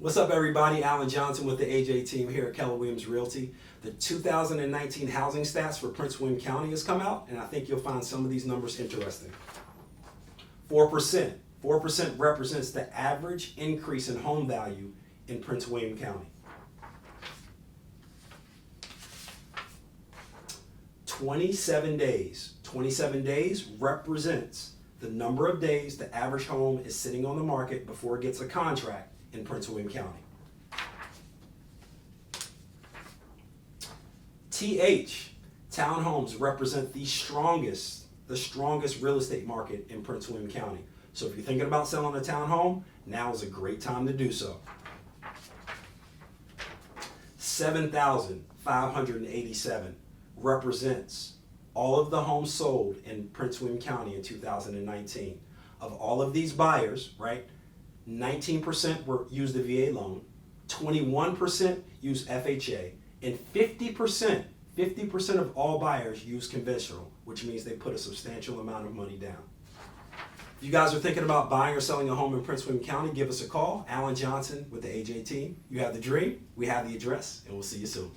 What's up, everybody? Alan Johnson with the AJ team here at Keller Williams Realty. The 2019 housing stats for Prince William County has come out, and I think you'll find some of these numbers interesting. 4%. 4% represents the average increase in home value in Prince William County. 27 days. 27 days represents the number of days the average home is sitting on the market before it gets a contract in Prince William County. Townhomes represent the strongest real estate market in Prince William County. So if you're thinking about selling a townhome, now is a great time to do so. 7,587 represents all of the homes sold in Prince William County in 2019. Of all of these buyers, right, 19% used the VA loan, 21% used FHA, and 50% of all buyers use conventional, which means they put a substantial amount of money down. If you guys are thinking about buying or selling a home in Prince William County, give us a call. Alan Johnson with the AJ team. You have the dream, we have the address, and we'll see you soon.